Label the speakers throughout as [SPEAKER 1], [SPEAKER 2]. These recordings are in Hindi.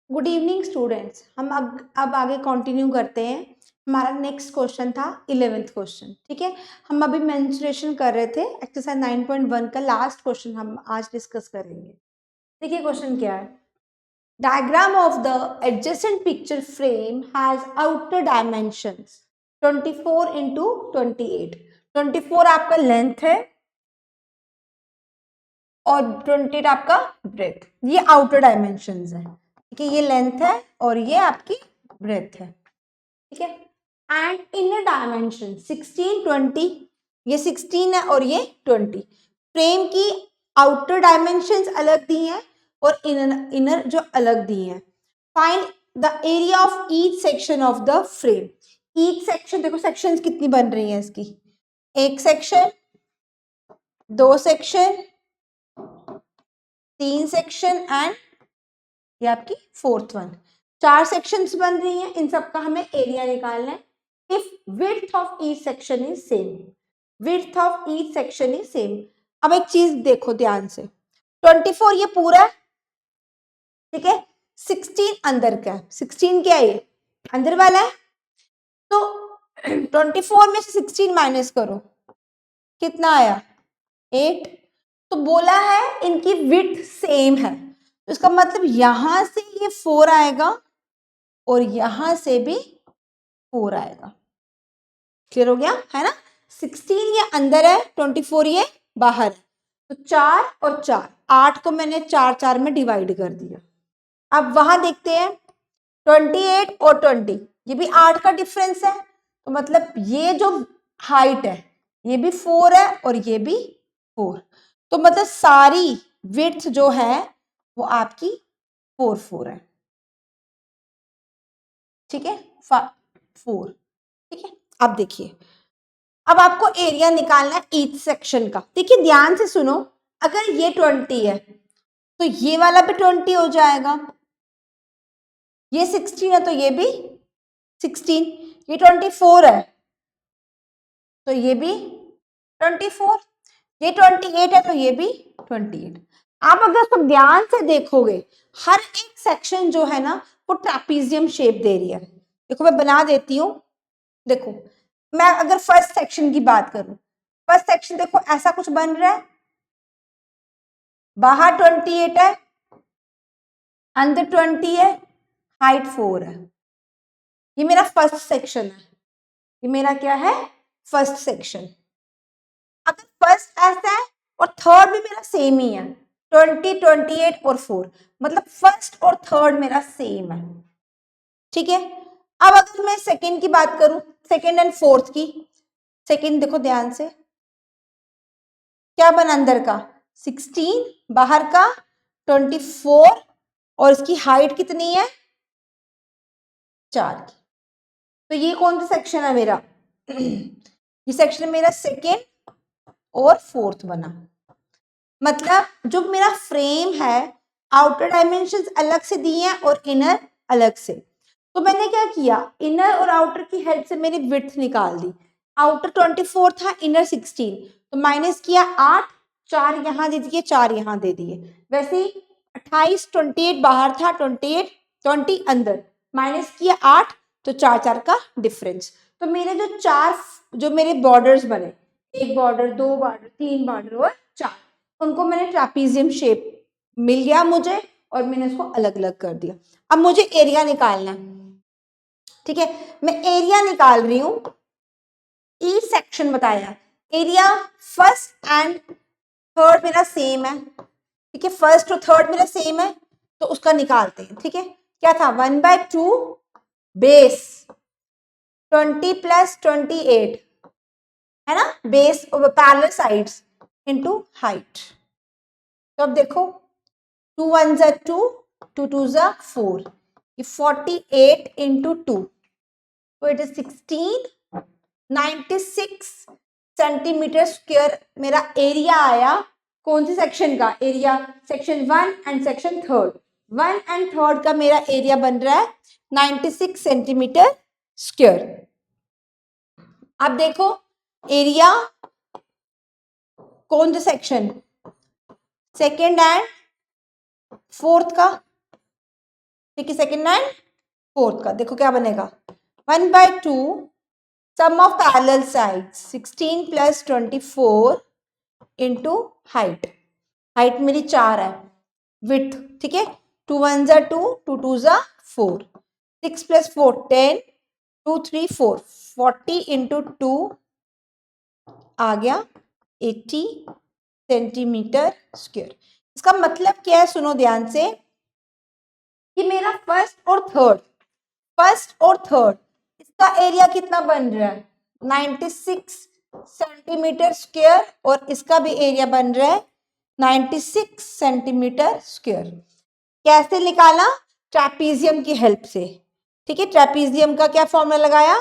[SPEAKER 1] Good evening students. हम अब आगे कंटिन्यू करते हैं। हमारा नेक्स्ट क्वेश्चन था 11th क्वेश्चन। ठीक है, हम अभी मेंस्ट्रुएशन कर रहे थे। एक्सरसाइज 9.1 का लास्ट क्वेश्चन हम आज डिस्कस करेंगे। देखिए क्वेश्चन क्या है। Diagram of the adjacent picture frame has outer dimensions 24 into 28। 24 आपका लेंथ है और 28 आपका ब्रेथ। ये आउटर डायमेंशंस है। ठीक है, ये लेंथ है और ये आपकी ब्रेथ है। ठीक है, एंड इनर डायमेंशन 16 20, ये 16 है और ये 20। फ्रेम की आउटर डायमेंशंस अलग दी हैं और इनर जो अलग दी हैं। Find the area of each section of the frame. Each section, देखो सेक्शंस कितनी बन रही हैं इसकी। एक सेक्शन, दो सेक्शन, तीन सेक्शन एंड ये आपकी फोर्थ वन। चार सेक्शंस बन रही हैं, इन सब का हमें एरिया निकालना है। If width of each section is same, width of each section is same. अब एक चीज देखो ध्यान से, 24 ये पूरा है, ठीक है। 16 अंदर का है, 16 क्या है, अंदर वाला है। तो 24 में से 16 माइनस करो, कितना आया 8। तो बोला है इनकी विड्थ सेम है, तो इसका मतलब यहां से ये 4 आएगा और यहां से भी 4 आएगा। क्लियर हो गया है ना। 16 ये अंदर है, 24 ये बाहर है। तो 4 और 4, 8 को मैंने 4 4 में डिवाइड कर दिया। अब वहां देखते हैं 28 और 20, ये भी 8 का डिफरेंस है। तो मतलब ये जो हाइट है ये भी 4 है और ये भी 4। तो मतलब सारी विड्थ जो है वो आपकी 4 4 है। ठीक है, 4। ठीक है, अब देखिए, अब आपको एरिया निकालना है ईच सेक्शन का। देखिए ध्यान से सुनो, अगर ये 20 है तो ये वाला भी 20 हो जाएगा। ये 16 है तो ये भी 16। ये 24 है तो ये भी 24। ये 28 है तो ये भी 28। आप अगर उसको ध्यान से देखोगे, हर एक सेक्शन जो है ना वो ट्रापीजियम शेप दे रही है। देखो मैं बना देती हूँ। देखो मैं अगर फर्स्ट सेक्शन की बात करूं, फर्स्ट सेक्शन देखो ऐसा कुछ बन रहा है। बाहर 28 है, अंदर 20 है, हाइट 4 है। ये मेरा फर्स्ट सेक्शन है। ये मेरा क्या है, फर्स्ट सेक्शन। अगर फर्स्ट ऐसा है और थर्ड भी मेरा सेम ही है, 20 28 और 4, मतलब फर्स्ट और थर्ड मेरा सेम है। ठीक है, अब अगर मैं सेकंड की बात करूं, सेकंड एंड फोर्थ की। सेकंड देखो ध्यान से, क्या बना अंदर का 16, बाहर का 24 और इसकी हाइट कितनी है 4 की। तो ये कौन सा सेक्शन है मेरा ये सेक्शन मेरा सेकेंड और फोर्थ बना। मतलब जो मेरा फ्रेम है आउटर डायमेंशंस अलग से दिए हैं और इनर अलग से। तो मैंने क्या किया, इनर और आउटर की हेल्प से मेरी विड्थ निकाल दी। आउटर 24 था, इनर 16, तो माइनस किया 8, 4 यहाँ दे दिए, 4 यहाँ दे दिए। वैसे ही 28 28 बाहर था, 28 20 अंदर, माइनस किया 8, तो 4 4 का डिफरेंस। तो मेरे जो चार, जो मेरे बॉर्डर्स बने, एक बॉर्डर, दो बॉर्डर, तीन बॉर्डर और 4, उनको मैंने ट्रापीजियम शेप मिल गया मुझे और मैंने उसको अलग अलग कर दिया। अब मुझे एरिया निकालना है। ठीक है, मैं एरिया निकाल रही हूं। ई सेक्शन बताया, एरिया फर्स्ट एंड थर्ड मेरा सेम है। ठीक है, फर्स्ट और थर्ड मेरा सेम है तो उसका निकालते हैं। ठीक है, क्या था 1/2 बेस 20 + 28 है ना, base parallel sides into height. तो अब देखो 2 1 2, 2 2 4, ये 48 इंटू 2, तो इट इज 16 96 सेंटीमीटर स्क्वायर मेरा एरिया आया। कौन सी सेक्शन का area, section 1 and section third. 1 and third का मेरा एरिया बन रहा है 96 सेंटीमीटर स्क्वायर। अब देखो एरिया कौन सा सेक्शन, सेकेंड एंड फोर्थ का। ठीक है, सेकेंड एंड फोर्थ का देखो क्या बनेगा, 1/2 sum of parallel sides 16 + 24 into height, height मेरी 4 है, विड्थ ठीक है, 2 1 ज़ा 2, 2 2 ज़ा 4, 6 + 4 10, 2 3 4 40 इंटू 2 आ गया 80 सेंटीमीटर स्क्वायर। इसका मतलब क्या है, सुनो ध्यान से, कि मेरा फर्स्ट और थर्ड इसका एरिया कितना बन रहा है, 96 सेंटीमीटर स्क्वायर, और इसका भी एरिया बन रहा है 96 सेंटीमीटर स्क्वायर। कैसे निकाला, ट्रेपीजियम की हेल्प से, ठीक है। ट्रेपीजियम का क्या फॉर्मूला लगाया,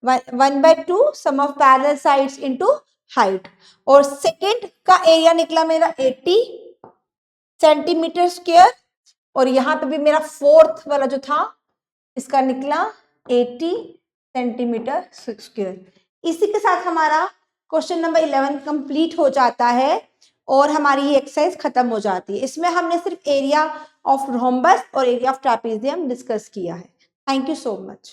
[SPEAKER 1] 1/2 sum of parallel sides into height, और सेकंड का एरिया निकला मेरा 80 सेंटीमीटर स्क्वायर, और यहाँ पे भी मेरा फोर्थ वाला जो था इसका निकला 80 सेंटीमीटर स्क्वायर। इसी के साथ हमारा क्वेश्चन नंबर 11 कंप्लीट हो जाता है और हमारी ये एक्सरसाइज खत्म हो जाती है। इसमें हमने सिर्फ एरिया ऑफ रोम्बस और एरिया ऑफ ट्रेपीजियम डिस्कस किया है। Thank you so much.